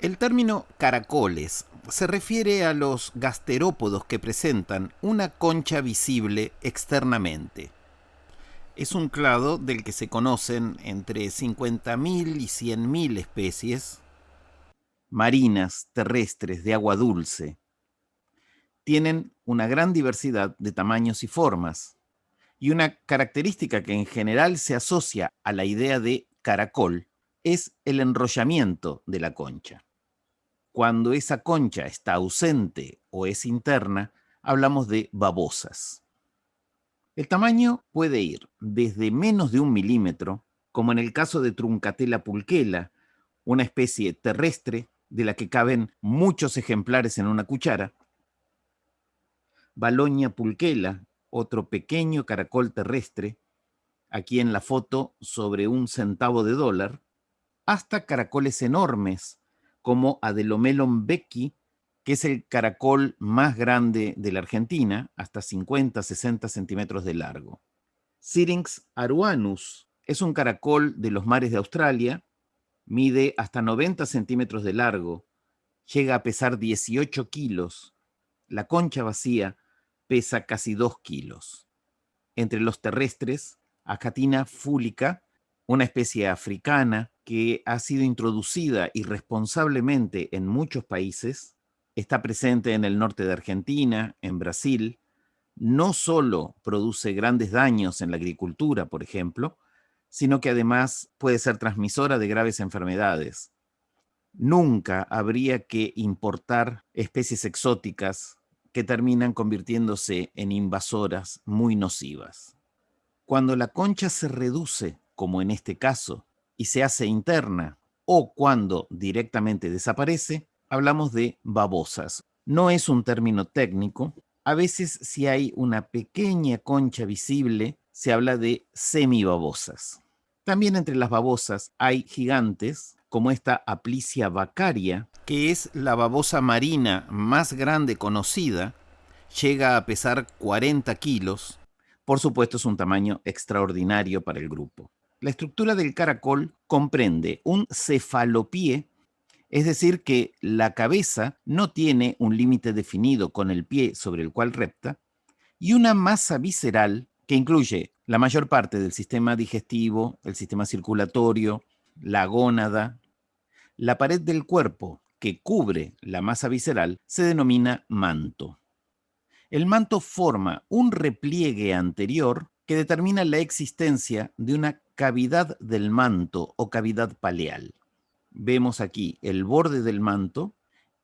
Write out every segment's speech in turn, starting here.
El término caracoles se refiere a los gasterópodos que presentan una concha visible externamente. Es un clado del que se conocen entre 50.000 y 100.000 especies marinas, terrestres, de agua dulce. Tienen una gran diversidad de tamaños y formas, y una característica que en general se asocia a la idea de caracol es el enrollamiento de la concha. Cuando esa concha está ausente o es interna, hablamos de babosas. El tamaño puede ir desde menos de 1 milímetro, como en el caso de Truncatella pulquela, una especie terrestre de la que caben muchos ejemplares en una cuchara, Balonia pulquela, otro pequeño caracol terrestre, aquí en la foto sobre $0.01, hasta caracoles enormes, como Adelomelon becki, que es el caracol más grande de la Argentina, hasta 50-60 centímetros de largo. Syrinx aruanus es un caracol de los mares de Australia, mide hasta 90 centímetros de largo, llega a pesar 18 kilos, la concha vacía pesa casi 2 kilos. Entre los terrestres, Achatina fulica, una especie africana que ha sido introducida irresponsablemente en muchos países, está presente en el norte de Argentina, en Brasil, no solo produce grandes daños en la agricultura, por ejemplo, sino que además puede ser transmisora de graves enfermedades. Nunca habría que importar especies exóticas que terminan convirtiéndose en invasoras muy nocivas. Cuando la concha se reduce, como en este caso, y se hace interna, o cuando directamente desaparece, hablamos de babosas. No es un término técnico. A veces, si hay una pequeña concha visible, se habla de semibabosas. También entre las babosas hay gigantes, como esta Aplicia vacaria, que es la babosa marina más grande conocida, llega a pesar 40 kilos. Por supuesto, es un tamaño extraordinario para el grupo. La estructura del caracol comprende un cefalopié, es decir, que la cabeza no tiene un límite definido con el pie sobre el cual repta, y una masa visceral que incluye la mayor parte del sistema digestivo, el sistema circulatorio, la gónada. La pared del cuerpo que cubre la masa visceral se denomina manto. El manto forma un repliegue anterior que determina la existencia de una cavidad del manto o cavidad paleal. Vemos aquí el borde del manto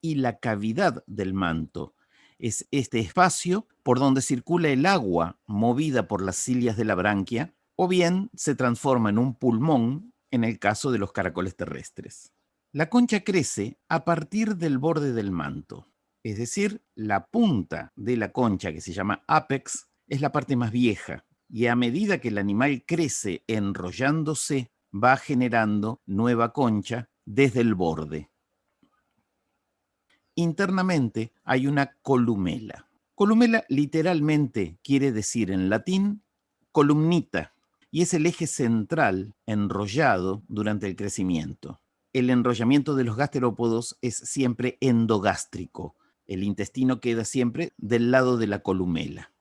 y la cavidad del manto. Es este espacio por donde circula el agua movida por las cilias de la branquia, o bien se transforma en un pulmón en el caso de los caracoles terrestres. La concha crece a partir del borde del manto, es decir, la punta de la concha, que se llama ápex, es la parte más vieja, y a medida que el animal crece enrollándose, va generando nueva concha desde el borde. Internamente hay una columela. Columela literalmente quiere decir en latín columnita, y es el eje central enrollado durante el crecimiento. El enrollamiento de los gasterópodos es siempre endogástrico. El intestino queda siempre del lado de la columela.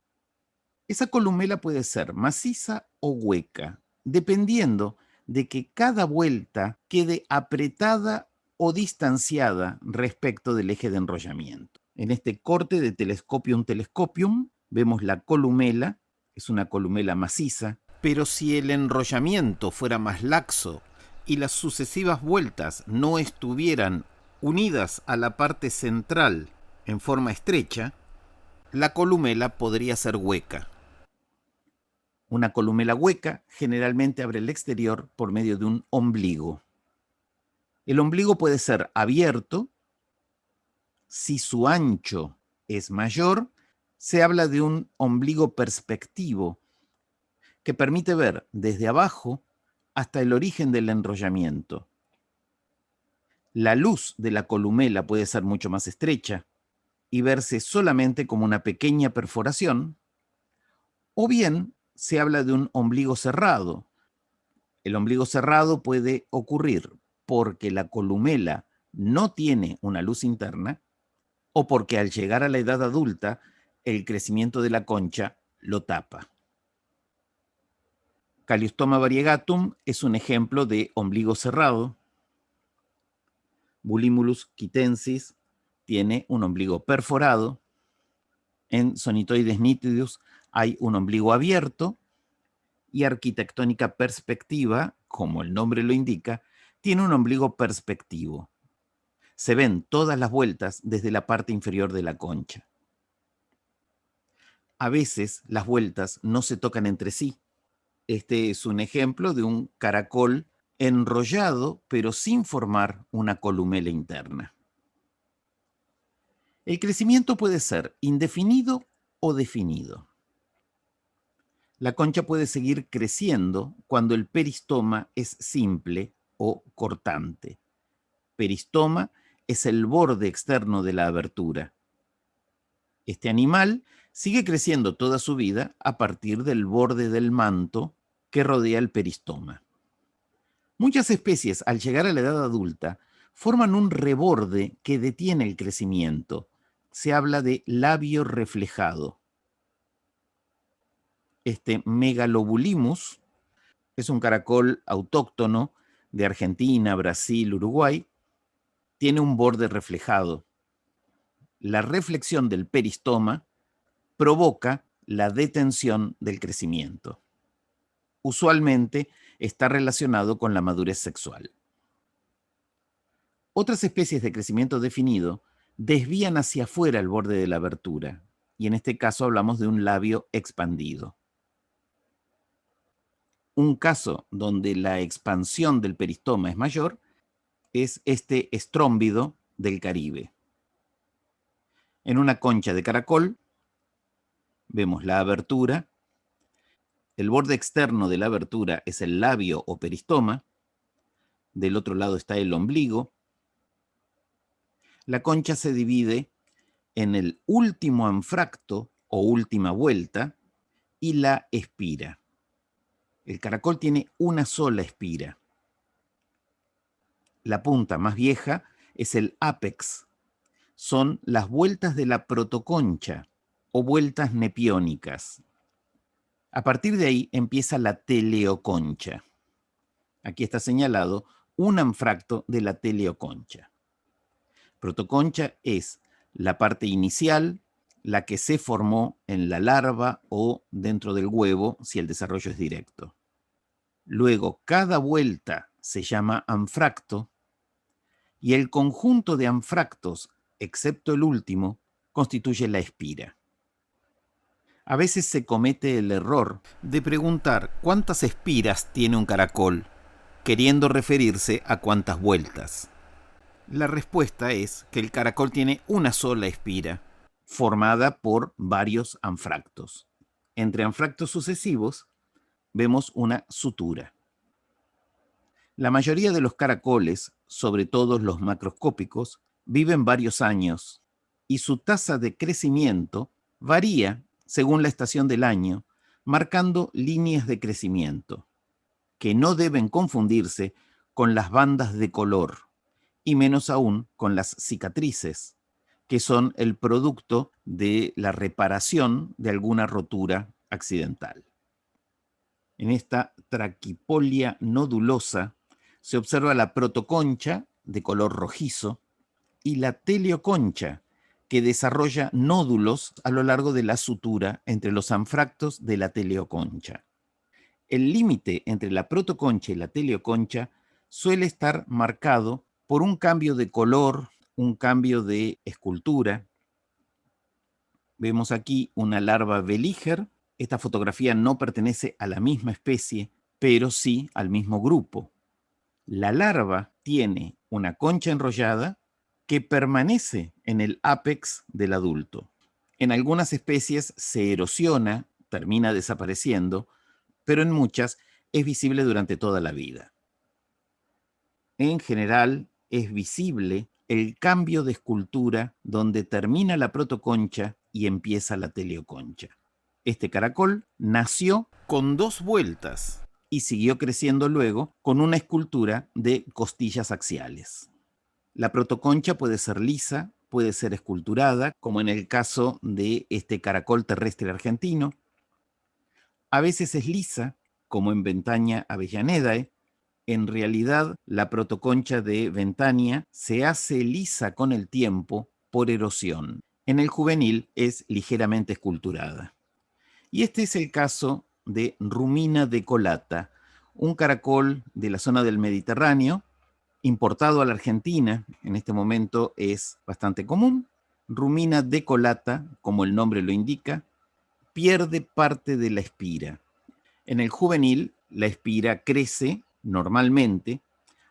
Esa columela puede ser maciza o hueca, dependiendo de que cada vuelta quede apretada o distanciada respecto del eje de enrollamiento. En este corte de Telescopium telescopium vemos la columela, es una columela maciza, pero si el enrollamiento fuera más laxo y las sucesivas vueltas no estuvieran unidas a la parte central en forma estrecha, la columela podría ser hueca. Una columela hueca generalmente abre el exterior por medio de un ombligo. El ombligo puede ser abierto. Si su ancho es mayor, se habla de un ombligo perspectivo que permite ver desde abajo hasta el origen del enrollamiento. La luz de la columela puede ser mucho más estrecha y verse solamente como una pequeña perforación, o bien se habla de un ombligo cerrado. El ombligo cerrado puede ocurrir porque la columela no tiene una luz interna o porque al llegar a la edad adulta el crecimiento de la concha lo tapa. Caliostoma variegatum es un ejemplo de ombligo cerrado. Bulimulus quitensis tiene un ombligo perforado. En Sonitoides nitidus hay un ombligo abierto. Y Arquitectónica perspectiva, como el nombre lo indica, tiene un ombligo perspectivo. Se ven todas las vueltas desde la parte inferior de la concha. A veces las vueltas no se tocan entre sí. Este es un ejemplo de un caracol enrollado, pero sin formar una columela interna. El crecimiento puede ser indefinido o definido. La concha puede seguir creciendo cuando el peristoma es simple o cortante. Peristoma es el borde externo de la abertura. Este animal sigue creciendo toda su vida a partir del borde del manto que rodea el peristoma. Muchas especies, al llegar a la edad adulta, forman un reborde que detiene el crecimiento. Se habla de labio reflejado. Este Megalobulimus es un caracol autóctono de Argentina, Brasil, Uruguay. Tiene un borde reflejado. La reflexión del peristoma provoca la detención del crecimiento. Usualmente está relacionado con la madurez sexual. Otras especies de crecimiento definido desvían hacia afuera el borde de la abertura, y en este caso hablamos de un labio expandido. Un caso donde la expansión del peristoma es mayor es este estrómbido del Caribe. En una concha de caracol vemos la abertura. El borde externo de la abertura es el labio o peristoma. Del otro lado está el ombligo. La concha se divide en el último anfracto o última vuelta y la espira. El caracol tiene una sola espira. La punta más vieja es el ápex. Son las vueltas de la protoconcha o vueltas nepiónicas. A partir de ahí empieza la teleoconcha. Aquí está señalado un anfracto de la teleoconcha. Protoconcha es la parte inicial, la que se formó en la larva o dentro del huevo, si el desarrollo es directo. Luego, cada vuelta se llama anfracto y el conjunto de anfractos, excepto el último, constituye la espira. A veces se comete el error de preguntar cuántas espiras tiene un caracol, queriendo referirse a cuántas vueltas. La respuesta es que el caracol tiene una sola espira, formada por varios anfractos. Entre anfractos sucesivos vemos una sutura. La mayoría de los caracoles, sobre todo los macroscópicos, viven varios años y su tasa de crecimiento varía según la estación del año, marcando líneas de crecimiento, que no deben confundirse con las bandas de color, y menos aún con las cicatrices, que son el producto de la reparación de alguna rotura accidental. En esta traquipolia nodulosa se observa la protoconcha de color rojizo y la teleoconcha, que desarrolla nódulos a lo largo de la sutura entre los anfractos de la teleoconcha. El límite entre la protoconcha y la teleoconcha suele estar marcado por un cambio de color, un cambio de escultura. Vemos aquí una larva Veliger. Esta fotografía no pertenece a la misma especie, pero sí al mismo grupo. La larva tiene una concha enrollada que permanece en el ápex del adulto. En algunas especies se erosiona, termina desapareciendo, pero en muchas es visible durante toda la vida. En general, es visible el cambio de escultura donde termina la protoconcha y empieza la teleoconcha. Este caracol nació con 2 vueltas y siguió creciendo luego con una escultura de costillas axiales. La protoconcha puede ser lisa, puede ser esculturada, como en el caso de este caracol terrestre argentino. A veces es lisa, como en Ventania avellanedae. En realidad, la protoconcha de Ventania se hace lisa con el tiempo por erosión. En el juvenil es ligeramente esculturada. Y este es el caso de Rumina decolata, un caracol de la zona del Mediterráneo, importado a la Argentina. En este momento es bastante común. Rumina decolata, como el nombre lo indica, pierde parte de la espira. En el juvenil, la espira crece normalmente.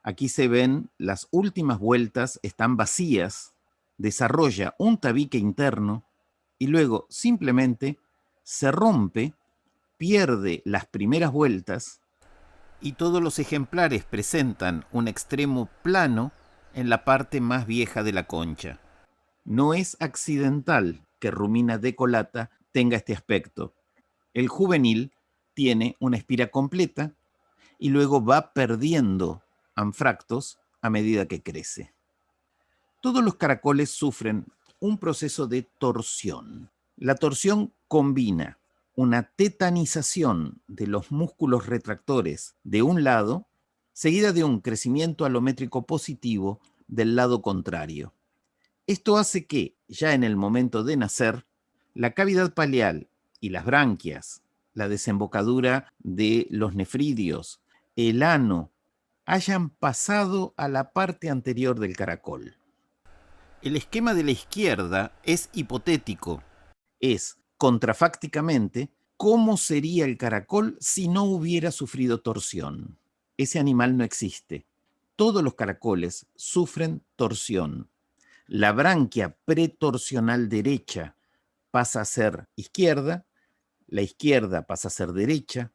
Aquí se ven las últimas vueltas, están vacías, desarrolla un tabique interno y luego simplemente se rompe, pierde las primeras vueltas y todos los ejemplares presentan un extremo plano en la parte más vieja de la concha. No es accidental que Rumina decolata tenga este aspecto. El juvenil tiene una espira completa y luego va perdiendo anfractos a medida que crece. Todos los caracoles sufren un proceso de torsión. La torsión combina una tetanización de los músculos retractores de un lado, seguida de un crecimiento alométrico positivo del lado contrario. Esto hace que, ya en el momento de nacer, la cavidad paleal y las branquias, la desembocadura de los nefridios, el ano, hayan pasado a la parte anterior del caracol. El esquema de la izquierda es hipotético. Es, contrafácticamente, cómo sería el caracol si no hubiera sufrido torsión. Ese animal no existe. Todos los caracoles sufren torsión. La branquia pretorsional derecha pasa a ser izquierda, la izquierda pasa a ser derecha,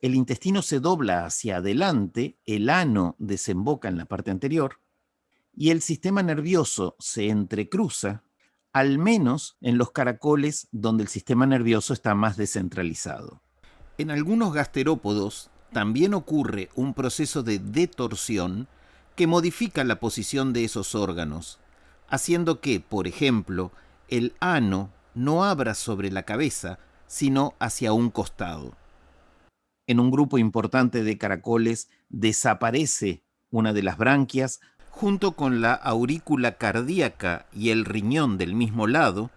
el intestino se dobla hacia adelante, el ano desemboca en la parte anterior y el sistema nervioso se entrecruza, al menos en los caracoles donde el sistema nervioso está más descentralizado. En algunos gasterópodos también ocurre un proceso de detorsión que modifica la posición de esos órganos, haciendo que, por ejemplo, el ano no abra sobre la cabeza, sino hacia un costado. En un grupo importante de caracoles desaparece una de las branquias junto con la aurícula cardíaca y el riñón del mismo lado.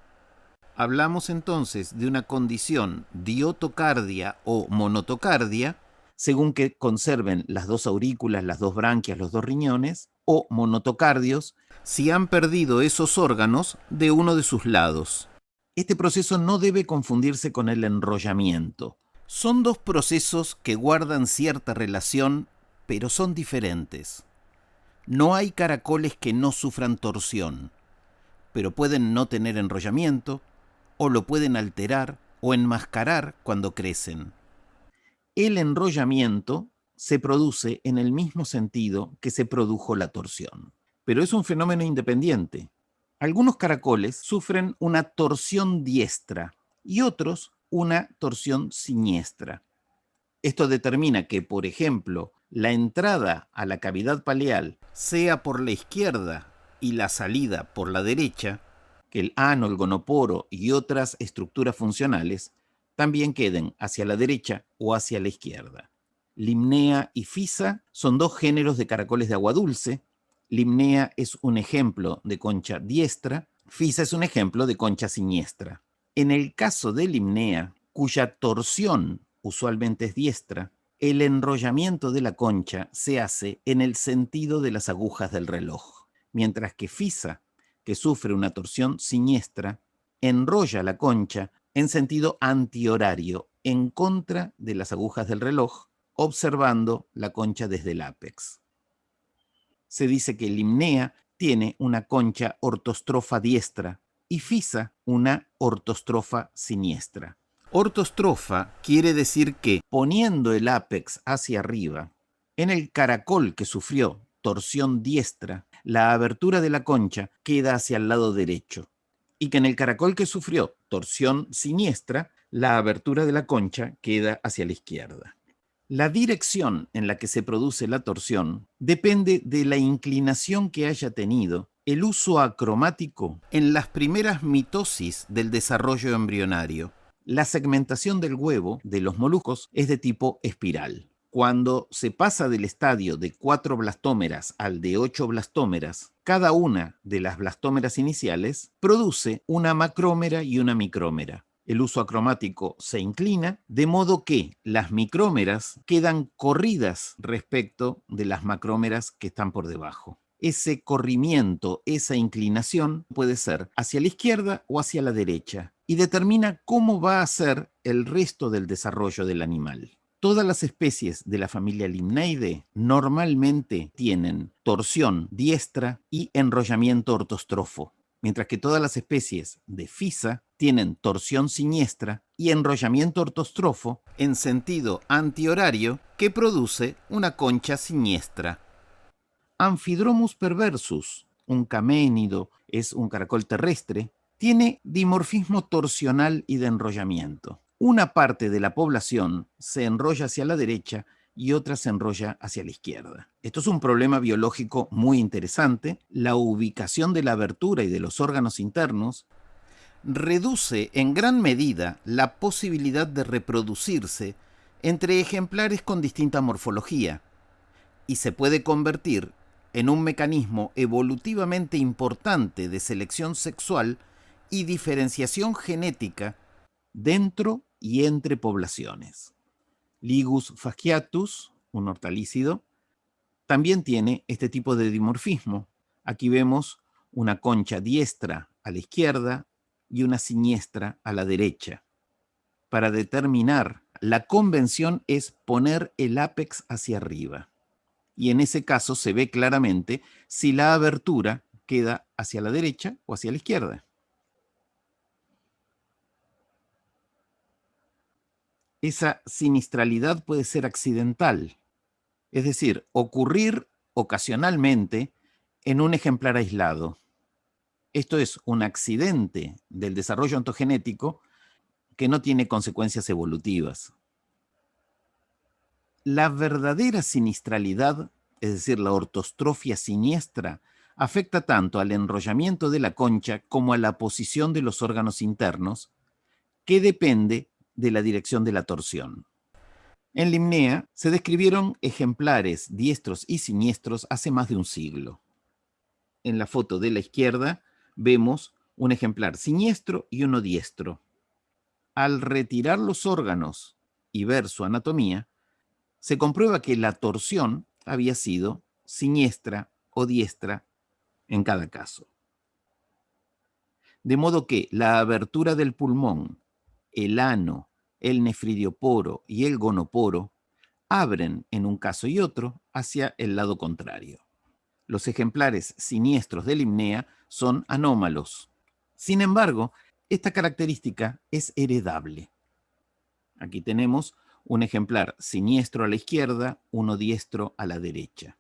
Hablamos entonces de una condición diotocardia o monotocardia, según que conserven las dos aurículas, las dos branquias, los dos riñones, o monotocardios, si han perdido esos órganos de uno de sus lados. Este proceso no debe confundirse con el enrollamiento. Son dos procesos que guardan cierta relación, pero son diferentes. No hay caracoles que no sufran torsión, pero pueden no tener enrollamiento, o lo pueden alterar o enmascarar cuando crecen. El enrollamiento se produce en el mismo sentido que se produjo la torsión, pero es un fenómeno independiente. Algunos caracoles sufren una torsión diestra y otros una torsión siniestra. Esto determina que, por ejemplo, la entrada a la cavidad paleal sea por la izquierda y la salida por la derecha, que el ano, el gonoporo y otras estructuras funcionales también queden hacia la derecha o hacia la izquierda. Limnea y Fisa son dos géneros de caracoles de agua dulce. Limnea es un ejemplo de concha diestra, Fisa es un ejemplo de concha siniestra. En el caso de Limnea, cuya torsión usualmente es diestra, el enrollamiento de la concha se hace en el sentido de las agujas del reloj, mientras que Fisa, que sufre una torsión siniestra, enrolla la concha en sentido antihorario, en contra de las agujas del reloj, observando la concha desde el ápex. Se dice que Limnea tiene una concha ortostrofa diestra y Fisa una ortostrofa siniestra. Ortostrofa quiere decir que, poniendo el ápex hacia arriba, en el caracol que sufrió torsión diestra, la abertura de la concha queda hacia el lado derecho, y que en el caracol que sufrió torsión siniestra, la abertura de la concha queda hacia la izquierda. La dirección en la que se produce la torsión depende de la inclinación que haya tenido el uso acromático en las primeras mitosis del desarrollo embrionario. La segmentación del huevo de los moluscos es de tipo espiral. Cuando se pasa del estadio de 4 blastómeras al de 8 blastómeras, cada una de las blastómeras iniciales produce una macrómera y una micrómera. El uso acromático se inclina, de modo que las micrómeras quedan corridas respecto de las macrómeras que están por debajo. Ese corrimiento, esa inclinación puede ser hacia la izquierda o hacia la derecha y determina cómo va a ser el resto del desarrollo del animal. Todas las especies de la familia Limnaeidae normalmente tienen torsión diestra y enrollamiento ortostrofo, mientras que todas las especies de Phisa tienen torsión siniestra y enrollamiento ortostrofo en sentido antihorario que produce una concha siniestra. Amphidromus perversus, un caménido, es un caracol terrestre, tiene dimorfismo torsional y de enrollamiento. Una parte de la población se enrolla hacia la derecha y otra se enrolla hacia la izquierda. Esto es un problema biológico muy interesante. La ubicación de la abertura y de los órganos internos reduce en gran medida la posibilidad de reproducirse entre ejemplares con distinta morfología y se puede convertir en un mecanismo evolutivamente importante de selección sexual y diferenciación genética dentro y entre poblaciones. Ligus fasciatus, un hortalícido, también tiene este tipo de dimorfismo. Aquí vemos una concha diestra a la izquierda y una siniestra a la derecha. Para determinar, la convención es poner el ápex hacia arriba. Y en ese caso se ve claramente si la abertura queda hacia la derecha o hacia la izquierda. Esa sinistralidad puede ser accidental, es decir, ocurrir ocasionalmente en un ejemplar aislado. Esto es un accidente del desarrollo ontogenético que no tiene consecuencias evolutivas. La verdadera sinistralidad, es decir, la ortostrofia siniestra, afecta tanto al enrollamiento de la concha como a la posición de los órganos internos, que depende de la dirección de la torsión. En Limnea se describieron ejemplares diestros y siniestros hace más de un siglo. En la foto de la izquierda vemos un ejemplar siniestro y uno diestro. Al retirar los órganos y ver su anatomía, se comprueba que la torsión había sido siniestra o diestra en cada caso. De modo que la abertura del pulmón, el ano, el nefridioporo y el gonoporo abren en un caso y otro hacia el lado contrario. Los ejemplares siniestros de Limnea son anómalos. Sin embargo, esta característica es heredable. Aquí tenemos un ejemplar siniestro a la izquierda, uno diestro a la derecha.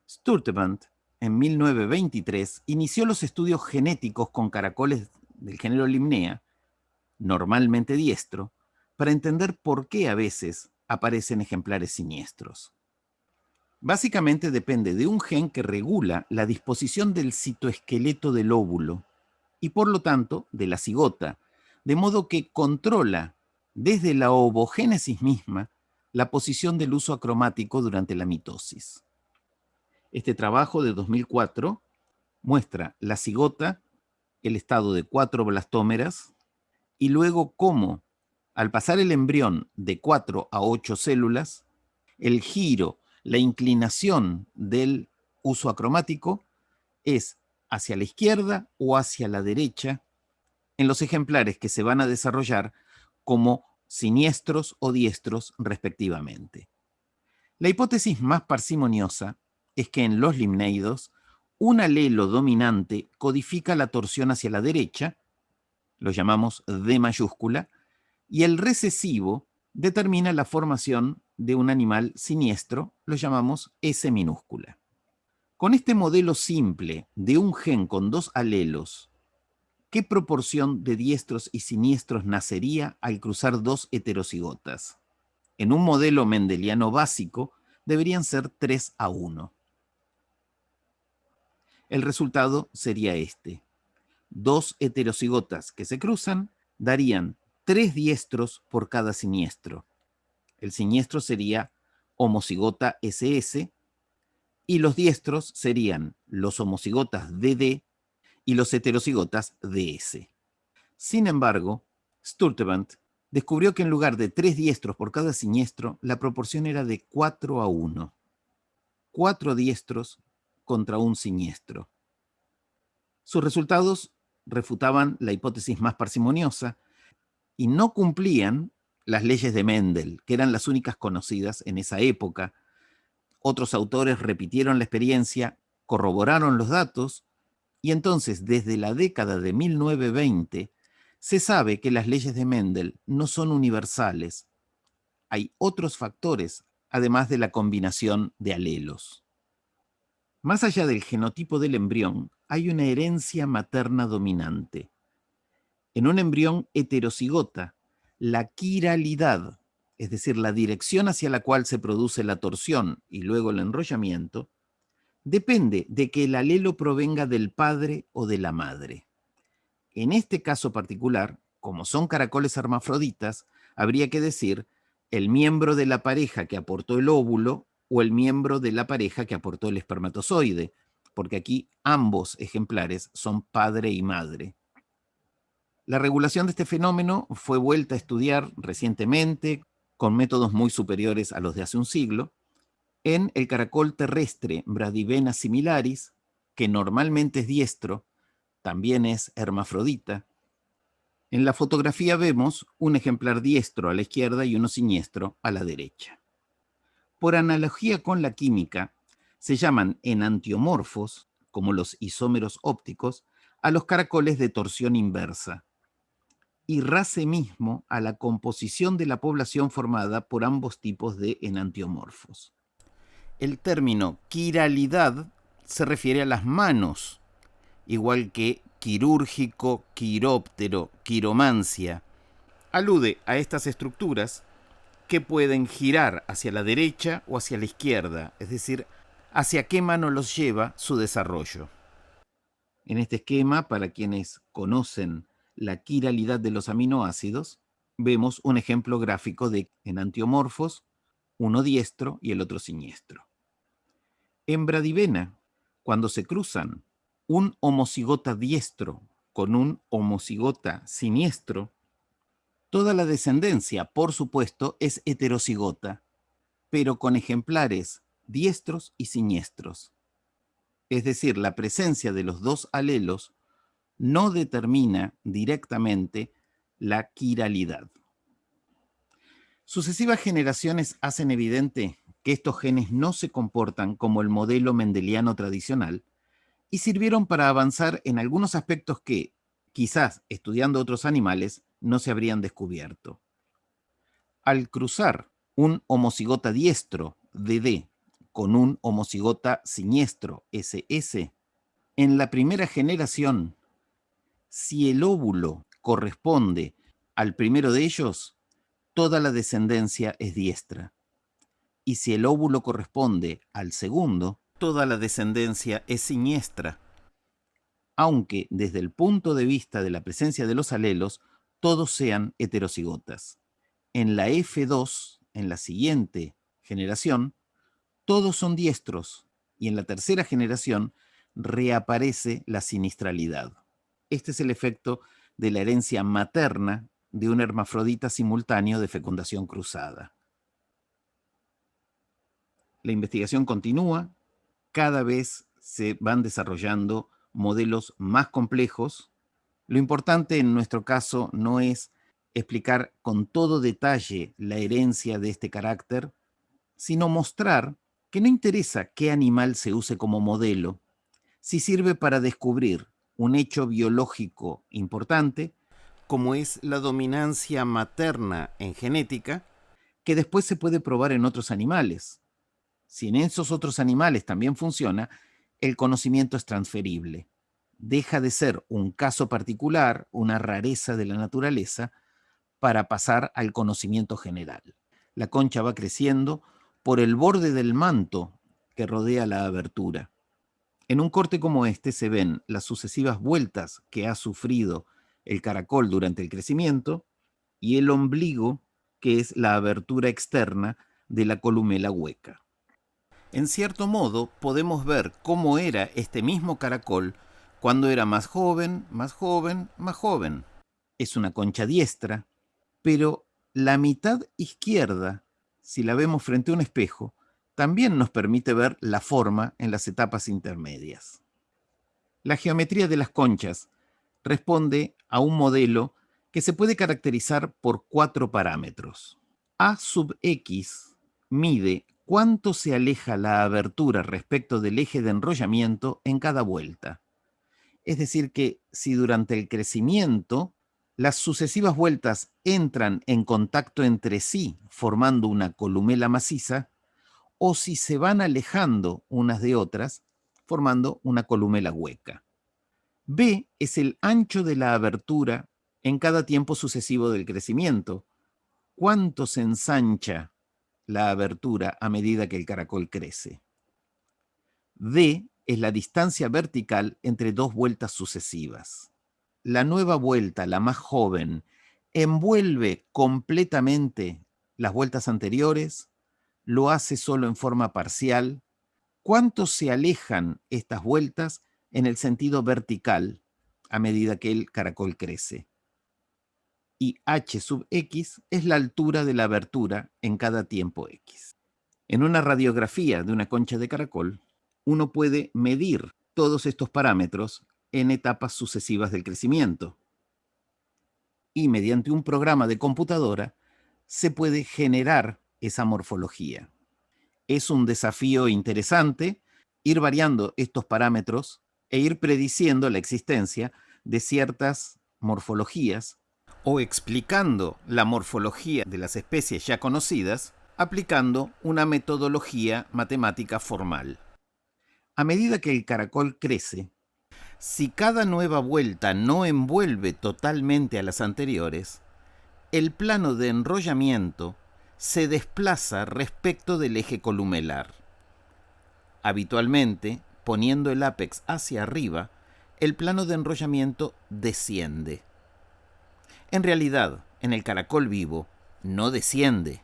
Sturtevant, en 1923, inició los estudios genéticos con caracoles del género Limnea, normalmente diestro, para entender por qué a veces aparecen ejemplares siniestros. Básicamente depende de un gen que regula la disposición del citoesqueleto del óvulo y por lo tanto de la cigota, de modo que controla desde la ovogénesis misma la posición del uso acromático durante la mitosis. Este trabajo de 2004 muestra la cigota, el estado de 4 blastómeras, y luego cómo, al pasar el embrión de 4 a 8 células, el giro, la inclinación del uso acromático es hacia la izquierda o hacia la derecha en los ejemplares que se van a desarrollar como siniestros o diestros respectivamente. La hipótesis más parsimoniosa es que en los limnéidos un alelo dominante codifica la torsión hacia la derecha, lo llamamos D mayúscula, y el recesivo determina la formación de un animal siniestro, lo llamamos S minúscula. Con este modelo simple de un gen con dos alelos, ¿qué proporción de diestros y siniestros nacería al cruzar dos heterocigotas? en un modelo mendeliano básico, deberían ser 3:1. El resultado sería este. 2 heterocigotas que se cruzan darían 3 diestros por cada siniestro. El siniestro sería homocigota SS y los diestros serían los homocigotas DD y los heterocigotas DS. Sin embargo, Sturtevant descubrió que en lugar de 3 diestros por cada siniestro, la proporción era de 4:1. 4 diestros contra un siniestro. Sus resultados refutaban la hipótesis más parsimoniosa y no cumplían las leyes de Mendel, que eran las únicas conocidas en esa época. Otros autores repitieron la experiencia, corroboraron los datos, y entonces, desde la década de 1920, se sabe que las leyes de Mendel no son universales. Hay otros factores, además de la combinación de alelos. Más allá del genotipo del embrión, hay una herencia materna dominante. En un embrión heterocigota, la quiralidad, es decir, la dirección hacia la cual se produce la torsión y luego el enrollamiento, depende de que el alelo provenga del padre o de la madre. En este caso particular, como son caracoles hermafroditas, habría que decir el miembro de la pareja que aportó el óvulo o el miembro de la pareja que aportó el espermatozoide, porque aquí ambos ejemplares son padre y madre. La regulación de este fenómeno fue vuelta a estudiar recientemente con métodos muy superiores a los de hace un siglo, en el caracol terrestre Bradivena similaris, que normalmente es diestro, también es hermafrodita. En la fotografía vemos un ejemplar diestro a la izquierda y uno siniestro a la derecha. Por analogía con la química, se llaman enantiomorfos, como los isómeros ópticos, a los caracoles de torsión inversa, y racemismo a la composición de la población formada por ambos tipos de enantiomorfos. El término quiralidad se refiere a las manos, igual que quirúrgico, quiróptero, quiromancia. Alude a estas estructuras que pueden girar hacia la derecha o hacia la izquierda, es decir, hacia qué mano los lleva su desarrollo. En este esquema, para quienes conocen la quiralidad de los aminoácidos, vemos un ejemplo gráfico de enantiomorfos, uno diestro y el otro siniestro. En Bradivena, cuando se cruzan un homocigota diestro con un homocigota siniestro, toda la descendencia, por supuesto, es heterocigota, pero con ejemplares diestros y siniestros. Es decir, la presencia de los dos alelos no determina directamente la quiralidad. Sucesivas generaciones hacen evidente que estos genes no se comportan como el modelo mendeliano tradicional y sirvieron para avanzar en algunos aspectos que, quizás estudiando otros animales, no se habrían descubierto. Al cruzar un homocigota diestro, DD, con un homocigota siniestro, SS, en la primera generación, si el óvulo corresponde al primero de ellos, toda la descendencia es diestra. Y si el óvulo corresponde al segundo, toda la descendencia es siniestra. Aunque desde el punto de vista de la presencia de los alelos, todos sean heterocigotas. En la F2, en la siguiente generación, todos son diestros, y en la tercera generación reaparece la sinistralidad. Este es el efecto de la herencia materna de un hermafrodita simultáneo de fecundación cruzada. La investigación continúa, cada vez se van desarrollando modelos más complejos. Lo importante en nuestro caso no es explicar con todo detalle la herencia de este carácter, sino mostrar que no interesa qué animal se use como modelo, si sirve para descubrir un hecho biológico importante, como es la dominancia materna en genética, que después se puede probar en otros animales. Si en esos otros animales también funciona, el conocimiento es transferible. Deja de ser un caso particular, una rareza de la naturaleza, para pasar al conocimiento general. La concha va creciendo por el borde del manto que rodea la abertura. En un corte como este se ven las sucesivas vueltas que ha sufrido el caracol durante el crecimiento y el ombligo, que es la abertura externa de la columela hueca. En cierto modo, podemos ver cómo era este mismo caracol cuando era más joven, más joven, más joven. Es una concha diestra, pero la mitad izquierda, si la vemos frente a un espejo, también nos permite ver la forma en las etapas intermedias. La geometría de las conchas responde a un modelo que se puede caracterizar por 4 parámetros. A sub x mide cuánto se aleja la abertura respecto del eje de enrollamiento en cada vuelta. Es decir, que si durante el crecimiento las sucesivas vueltas entran en contacto entre sí formando una columela maciza, o si se van alejando unas de otras formando una columela hueca. B es el ancho de la abertura en cada tiempo sucesivo del crecimiento. ¿Cuánto se ensancha la abertura a medida que el caracol crece? D es la distancia vertical entre dos vueltas sucesivas. La nueva vuelta, la más joven, envuelve completamente las vueltas anteriores, lo hace solo en forma parcial. ¿Cuánto se alejan estas vueltas en el sentido vertical a medida que el caracol crece? Y h sub x es la altura de la abertura en cada tiempo x. En una radiografía de una concha de caracol, uno puede medir todos estos parámetros en etapas sucesivas del crecimiento. Y mediante un programa de computadora se puede generar esa morfología. Es un desafío interesante ir variando estos parámetros e ir prediciendo la existencia de ciertas morfologías o explicando la morfología de las especies ya conocidas aplicando una metodología matemática formal. A medida que el caracol crece, si cada nueva vuelta no envuelve totalmente a las anteriores, el plano de enrollamiento se desplaza respecto del eje columelar. Habitualmente, poniendo el ápex hacia arriba, el plano de enrollamiento desciende. En realidad, en el caracol vivo, no desciende.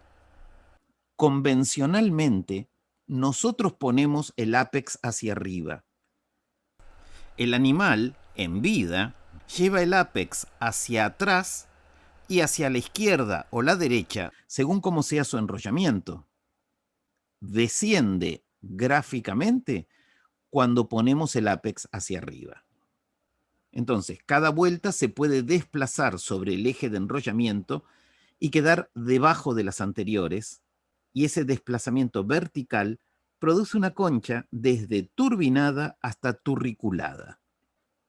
Convencionalmente, nosotros ponemos el ápex hacia arriba. El animal, en vida, lleva el ápex hacia atrás y hacia la izquierda o la derecha, según como sea su enrollamiento. Desciende gráficamente cuando ponemos el ápex hacia arriba. Entonces, cada vuelta se puede desplazar sobre el eje de enrollamiento y quedar debajo de las anteriores, y ese desplazamiento vertical produce una concha desde turbinada hasta turriculada.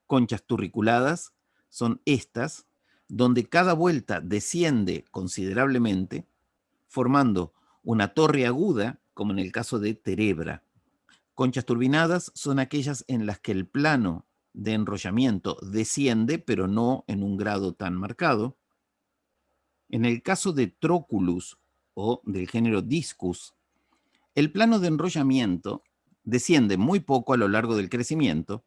Conchas turriculadas son estas, donde cada vuelta desciende considerablemente, formando una torre aguda, como en el caso de Terebra. Conchas turbinadas son aquellas en las que el plano de enrollamiento desciende, pero no en un grado tan marcado. En el caso de Troculus o del género Discus, el plano de enrollamiento desciende muy poco a lo largo del crecimiento,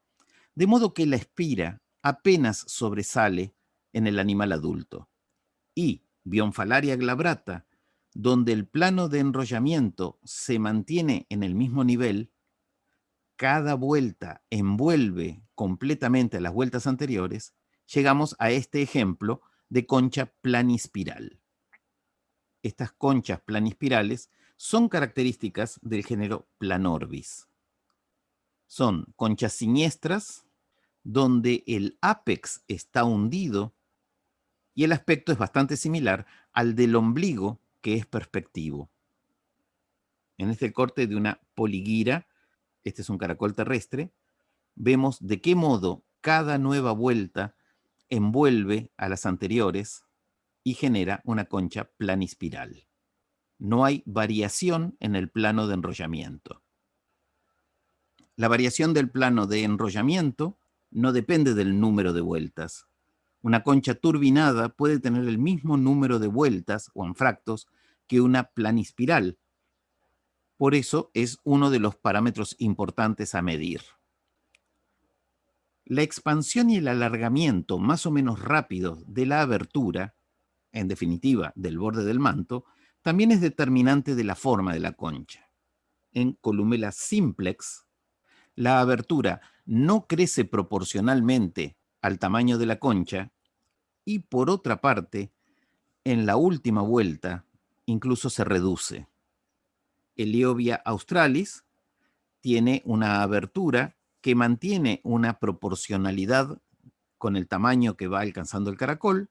de modo que la espira apenas sobresale en el animal adulto. Y Bionfalaria glabrata, donde el plano de enrollamiento se mantiene en el mismo nivel, cada vuelta envuelve completamente a las vueltas anteriores, llegamos a este ejemplo de concha planispiral. Estas conchas planispirales son características del género Planorbis. Son conchas siniestras, donde el ápex está hundido y el aspecto es bastante similar al del ombligo, que es perspectivo. En este corte de una poliguira, este es un caracol terrestre, vemos de qué modo cada nueva vuelta envuelve a las anteriores y genera una concha planispiral. No hay variación en el plano de enrollamiento. La variación del plano de enrollamiento no depende del número de vueltas. Una concha turbinada puede tener el mismo número de vueltas o anfractos que una planispiral. Por eso es uno de los parámetros importantes a medir. La expansión y el alargamiento más o menos rápidos de la abertura, en definitiva del borde del manto, también es determinante de la forma de la concha. En Columella simplex, la abertura no crece proporcionalmente al tamaño de la concha y, por otra parte, en la última vuelta incluso se reduce. Heliobia australis tiene una abertura que mantiene una proporcionalidad con el tamaño que va alcanzando el caracol,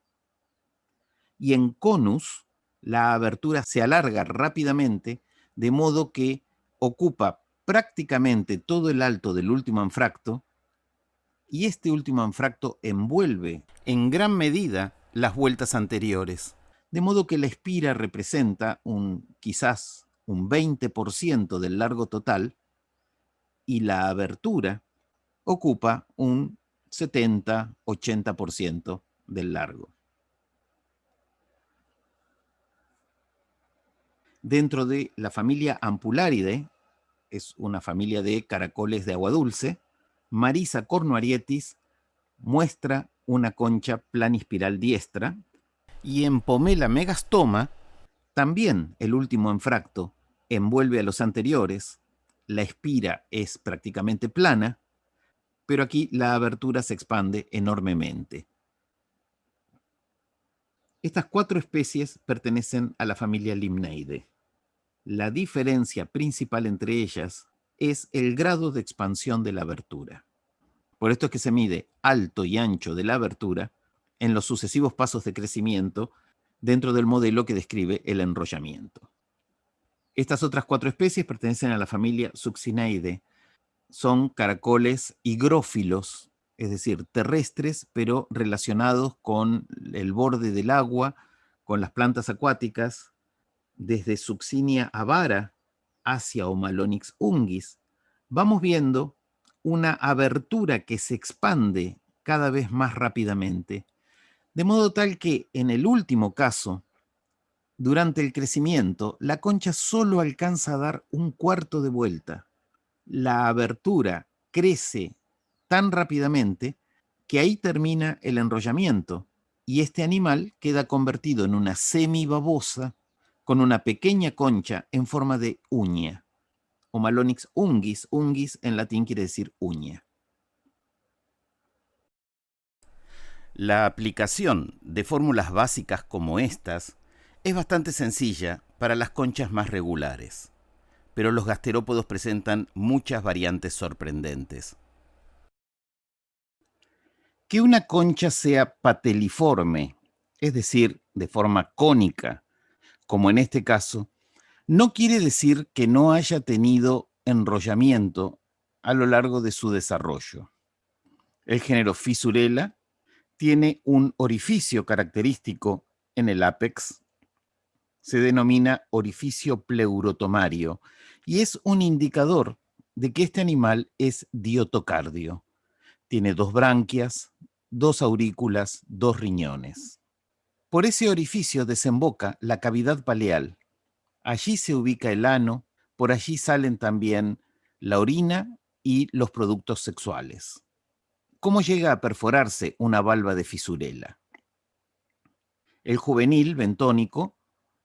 y en Conus la abertura se alarga rápidamente, de modo que ocupa prácticamente todo el alto del último anfracto, y este último anfracto envuelve en gran medida las vueltas anteriores, de modo que la espira representa quizás un 20% del largo total, y la abertura ocupa un 70-80% del largo. Dentro de la familia Ampularidae, es una familia de caracoles de agua dulce, Marisa cornuarietis muestra una concha planispiral diestra, y en Pomela megastoma también el último anfracto envuelve a los anteriores, la espira es prácticamente plana, pero aquí la abertura se expande enormemente. Estas 4 especies pertenecen a la familia Limnaeidae. La diferencia principal entre ellas es el grado de expansión de la abertura. Por esto es que se mide alto y ancho de la abertura en los sucesivos pasos de crecimiento dentro del modelo que describe el enrollamiento. Estas otras 4 especies pertenecen a la familia Succineidae. Son caracoles higrófilos, es decir, terrestres, pero relacionados con el borde del agua, con las plantas acuáticas, desde Succinia avara hacia Homalonyx unguis. Vamos viendo una abertura que se expande cada vez más rápidamente, de modo tal que en el último caso, durante el crecimiento, la concha solo alcanza a dar un cuarto de vuelta. La abertura crece tan rápidamente que ahí termina el enrollamiento y este animal queda convertido en una semibabosa con una pequeña concha en forma de uña. Homalonyx unguis, unguis en latín quiere decir uña. La aplicación de fórmulas básicas como estas es bastante sencilla para las conchas más regulares, pero los gasterópodos presentan muchas variantes sorprendentes. Que una concha sea pateliforme, es decir, de forma cónica, como en este caso, no quiere decir que no haya tenido enrollamiento a lo largo de su desarrollo. El género Fissurella tiene un orificio característico en el ápex, se denomina orificio pleurotomario, y es un indicador de que este animal es diotocardio. Tiene 2 branquias, 2 aurículas, 2 riñones. Por ese orificio desemboca la cavidad paleal. Allí se ubica el ano, por allí salen también la orina y los productos sexuales. ¿Cómo llega a perforarse una valva de Fissurella? El juvenil bentónico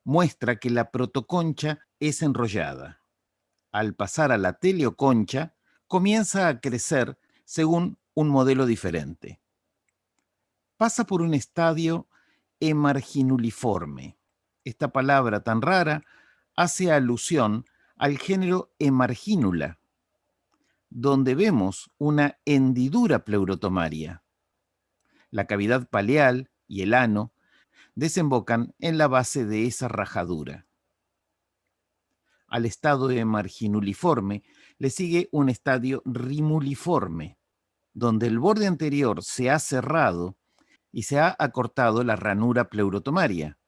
muestra que la protoconcha es enrollada. Al pasar a la teleoconcha, comienza a crecer según un modelo diferente. Pasa por un estadio emarginuliforme. Esta palabra tan rara hace alusión al género Emarginula, donde vemos una hendidura pleurotomaria. La cavidad paleal y el ano desembocan en la base de esa rajadura. Al estado emarginuliforme le sigue un estadio rimuliforme, donde el borde anterior se ha cerrado y se ha acortado la ranura pleurotomaria.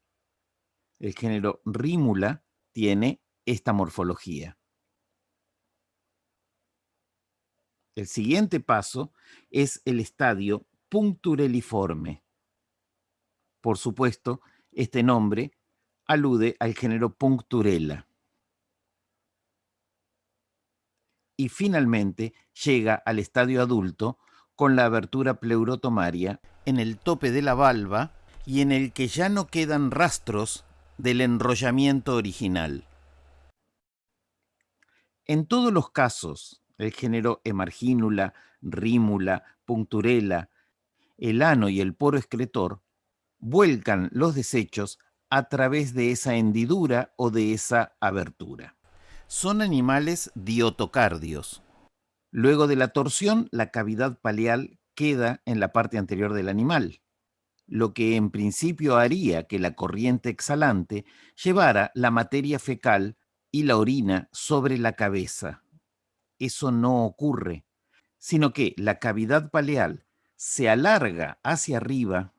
El género Rímula tiene esta morfología. El siguiente paso es el estadio punctureliforme. Por supuesto, este nombre alude al género Puncturella. Y finalmente llega al estadio adulto con la abertura pleurotomaria en el tope de la valva y en el que ya no quedan rastros del enrollamiento original. En todos los casos, el género Emargínula, Rímula, Puncturella, el ano y el poro excretor vuelcan los desechos a través de esa hendidura o de esa abertura. Son animales diotocardios. Luego de la torsión, la cavidad paleal queda en la parte anterior del animal, lo que en principio haría que la corriente exhalante llevara la materia fecal y la orina sobre la cabeza. Eso no ocurre, sino que la cavidad paleal se alarga hacia arriba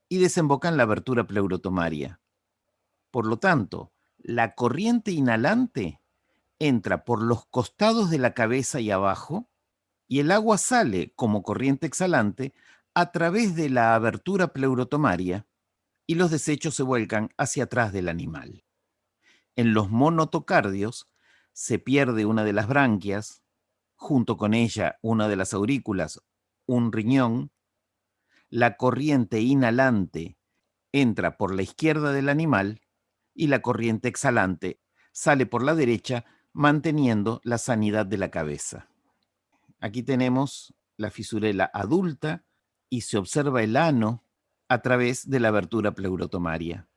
y desemboca en la abertura pleurotomaria. Por lo tanto, la corriente inhalante entra por los costados de la cabeza y abajo, y el agua sale como corriente exhalante a través de la abertura pleurotomaria y los desechos se vuelcan hacia atrás del animal. En los monotocardios se pierde una de las branquias, junto con ella una de las aurículas, un riñón. La corriente inhalante entra por la izquierda del animal y la corriente exhalante sale por la derecha, manteniendo la sanidad de la cabeza. Aquí tenemos la fisurela adulta y se observa el ano a través de la abertura pleurotomaria.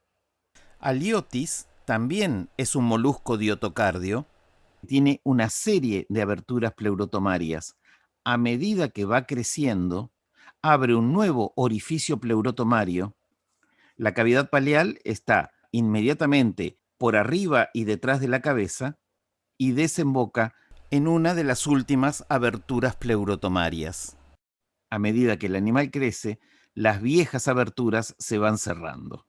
Aliotis también es un molusco diotocardio. Tiene una serie de aberturas pleurotomarias. A medida que va creciendo, abre un nuevo orificio pleurotomario. La cavidad paleal está inmediatamente por arriba y detrás de la cabeza y desemboca en una de las últimas aberturas pleurotomarias. A medida que el animal crece, las viejas aberturas se van cerrando.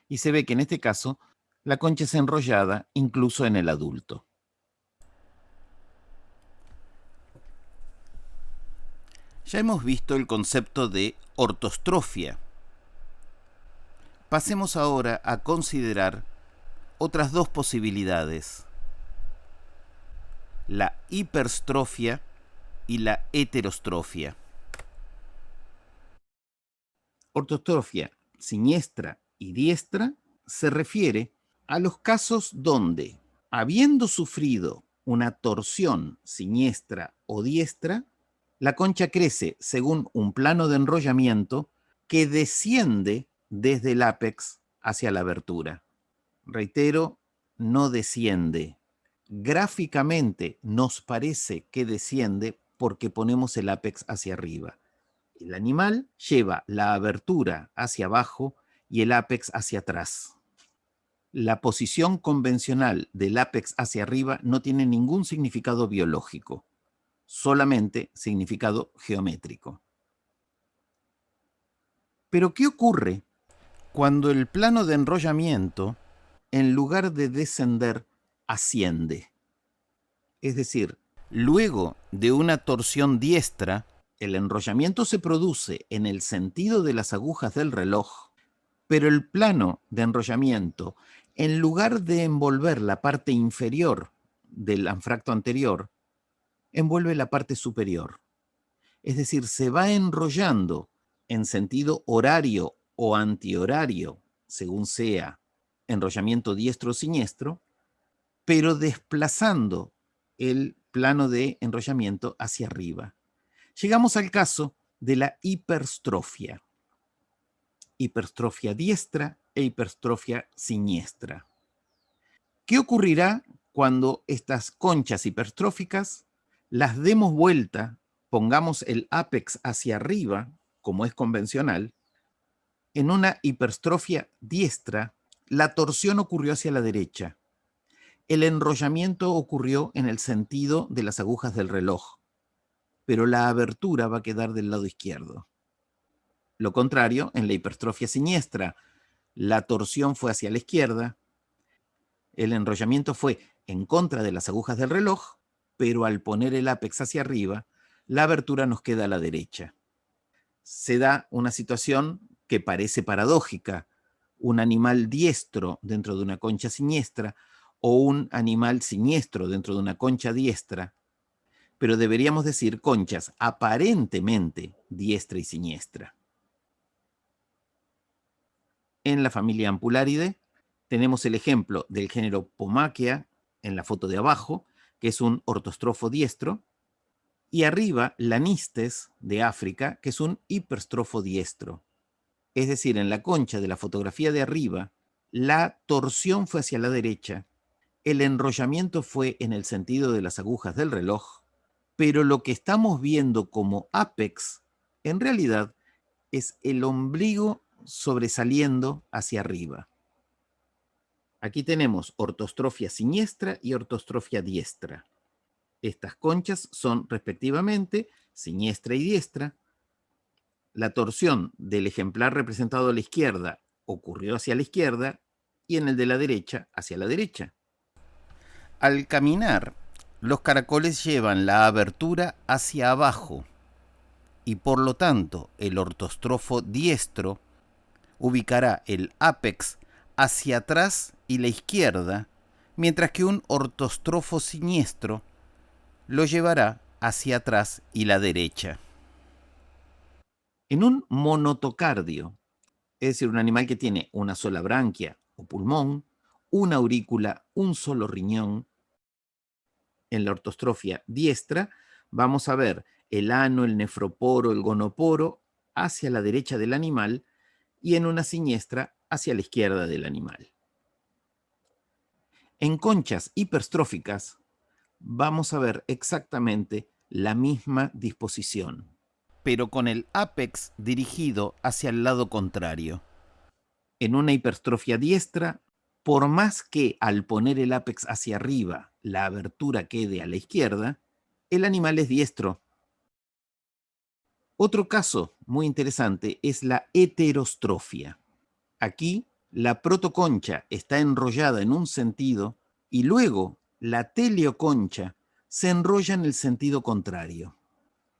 Y se ve que en este caso la concha es enrollada incluso en el adulto. Ya hemos visto el concepto de ortostrofia. Pasemos ahora a considerar otras dos posibilidades: la hiperstrofia y la heterostrofia. Ortostrofia siniestra y diestra se refiere a los casos donde, habiendo sufrido una torsión siniestra o diestra, la concha crece según un plano de enrollamiento que desciende desde el ápex hacia la abertura. Reitero, no desciende. Gráficamente nos parece que desciende porque ponemos el ápex hacia arriba. El animal lleva la abertura hacia abajo y el ápex hacia atrás. La posición convencional del ápex hacia arriba no tiene ningún significado biológico, solamente significado geométrico. Pero ¿qué ocurre cuando el plano de enrollamiento, en lugar de descender, asciende? Es decir, luego de una torsión diestra, el enrollamiento se produce en el sentido de las agujas del reloj, pero el plano de enrollamiento, en lugar de envolver la parte inferior del anfracto anterior, envuelve la parte superior. Es decir, se va enrollando en sentido horario o antihorario, según sea enrollamiento diestro o siniestro, pero desplazando el plano de enrollamiento hacia arriba. Llegamos al caso de la hiperstrofia. Hiperstrofia diestra e hiperstrofia siniestra. ¿Qué ocurrirá cuando estas conchas hipertróficas las demos vuelta, pongamos el ápex hacia arriba, como es convencional? En una hiperstrofia diestra, la torsión ocurrió hacia la derecha. El enrollamiento ocurrió en el sentido de las agujas del reloj, pero la abertura va a quedar del lado izquierdo. Lo contrario, en la hipertrofia siniestra, la torsión fue hacia la izquierda, el enrollamiento fue en contra de las agujas del reloj, pero al poner el ápex hacia arriba, la abertura nos queda a la derecha. Se da una situación que parece paradójica. un animal diestro dentro de una concha siniestra o un animal siniestro dentro de una concha diestra, pero deberíamos decir conchas aparentemente diestra y siniestra. En la familia Ampularidae tenemos el ejemplo del género Pomachia en la foto de abajo, que es un ortostrofo diestro, y arriba Lanistes de África, que es un hiperstrofo diestro. Es decir, en la concha de la fotografía de arriba, la torsión fue hacia la derecha, el enrollamiento fue en el sentido de las agujas del reloj, pero lo que estamos viendo como ápex, en realidad, es el ombligo sobresaliendo hacia arriba. Aquí tenemos ortostrofia siniestra y ortostrofia diestra. Estas conchas son respectivamente siniestra y diestra. La torsión del ejemplar representado a la izquierda ocurrió hacia la izquierda y en el de la derecha hacia la derecha. Al caminar, los caracoles llevan la abertura hacia abajo y por lo tanto el ortostrofo diestro ubicará el ápex hacia atrás y la izquierda, mientras que un ortostrofo siniestro lo llevará hacia atrás y la derecha. En un monotocardio, es decir, un animal que tiene una sola branquia o pulmón, una aurícula, un solo riñón, en la ortostrofia diestra vamos a ver el ano, el nefroporo, el gonoporo hacia la derecha del animal y en una siniestra hacia la izquierda del animal. En conchas hiperstróficas vamos a ver exactamente la misma disposición, pero con el ápex dirigido hacia el lado contrario. En una hipertrofia diestra, por más que al poner el ápex hacia arriba la abertura quede a la izquierda, el animal es diestro. Otro caso muy interesante es la heterostrofia. Aquí la protoconcha está enrollada en un sentido y luego la teleoconcha se enrolla en el sentido contrario.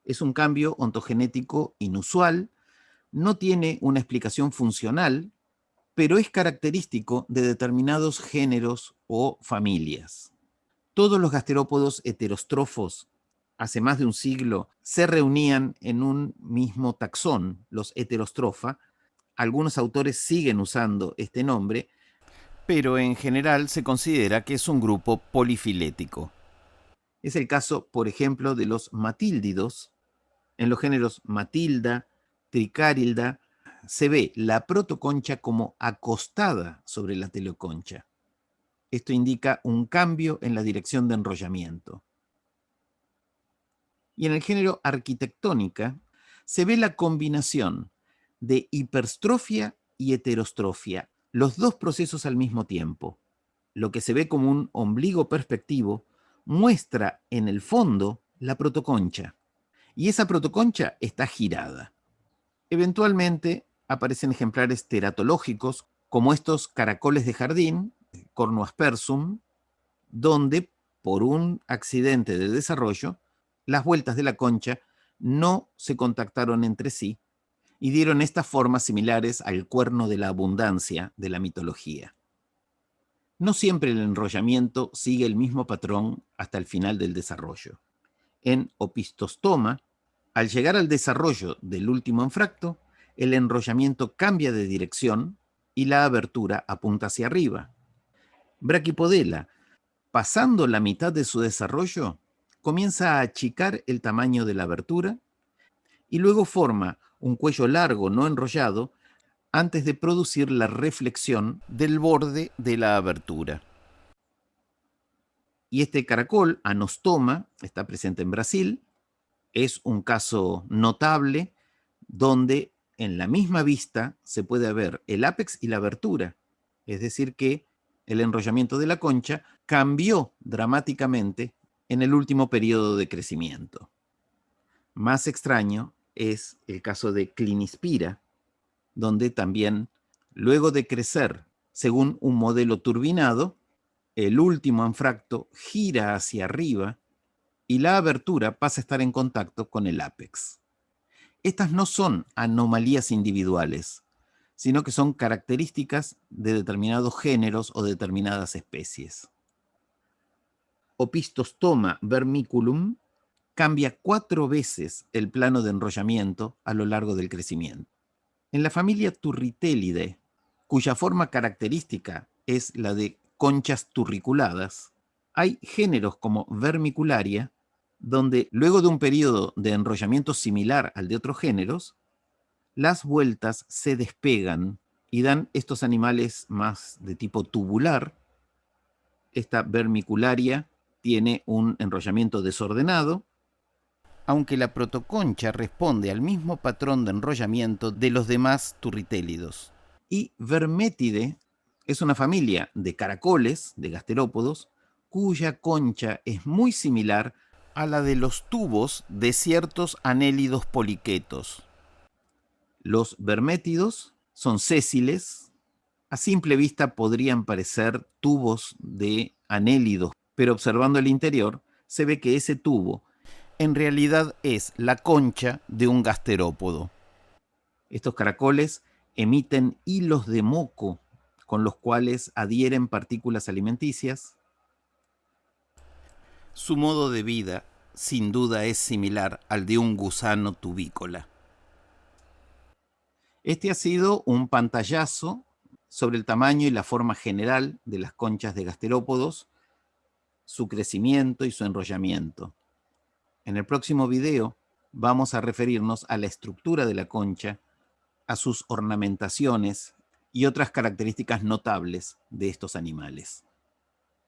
Es un cambio ontogenético inusual, no tiene una explicación funcional, pero es característico de determinados géneros o familias. Todos los gasterópodos heterostrofos hace más de un siglo se reunían en un mismo taxón, los heterostrofa. Algunos autores siguen usando este nombre, pero en general se considera que es un grupo polifilético. Es el caso, por ejemplo, de los matíldidos. En los géneros Matilda, Tricarilda, se ve la protoconcha como acostada sobre la teleoconcha. Esto indica un cambio en la dirección de enrollamiento. Y en el género Arquitectónica se ve la combinación de hiperstrofia y heterostrofia, los dos procesos al mismo tiempo. Lo que se ve como un ombligo perspectivo muestra en el fondo la protoconcha, y esa protoconcha está girada. Eventualmente aparecen ejemplares teratológicos como estos caracoles de jardín, Cornuaspersum, donde por un accidente de desarrollo las vueltas de la concha no se contactaron entre sí y dieron estas formas similares al cuerno de la abundancia de la mitología. No siempre el enrollamiento sigue el mismo patrón hasta el final del desarrollo. En Opistostoma, al llegar al desarrollo del último anfracto, el enrollamiento cambia de dirección y la abertura apunta hacia arriba. Brachipodela, pasando la mitad de su desarrollo, comienza a achicar el tamaño de la abertura y luego forma un cuello largo no enrollado antes de producir la reflexión del borde de la abertura. Y este caracol, Anostoma, está presente en Brasil. Es un caso notable donde en la misma vista se puede ver el ápex y la abertura. Es decir, que el enrollamiento de la concha cambió dramáticamente en el último periodo de crecimiento. Más extraño es el caso de Clinispira, donde también, luego de crecer según un modelo turbinado, el último anfracto gira hacia arriba y la abertura pasa a estar en contacto con el ápex. Estas no son anomalías individuales, sino que son características de determinados géneros o determinadas especies. Opistostoma vermiculum cambia 4 veces el plano de enrollamiento a lo largo del crecimiento. En la familia Turritelidae, cuya forma característica es la de conchas turriculadas, hay géneros como Vermicularia, donde luego de un periodo de enrollamiento similar al de otros géneros, las vueltas se despegan y dan estos animales más de tipo tubular. Esta Vermicularia tiene un enrollamiento desordenado, aunque la protoconcha responde al mismo patrón de enrollamiento de los demás turritélidos. Y Vermetidae es una familia de caracoles, de gasterópodos, cuya concha es muy similar a la de los tubos de ciertos anélidos poliquetos. Los vermétidos son sésiles. A simple vista podrían parecer tubos de anélidos, pero observando el interior se ve que ese tubo en realidad es la concha de un gasterópodo. Estos caracoles emiten hilos de moco con los cuales adhieren partículas alimenticias. Su modo de vida, sin duda, es similar al de un gusano tubícola. Este ha sido un pantallazo sobre el tamaño y la forma general de las conchas de gasterópodos, su crecimiento y su enrollamiento. En el próximo video vamos a referirnos a la estructura de la concha, a sus ornamentaciones y otras características notables de estos animales.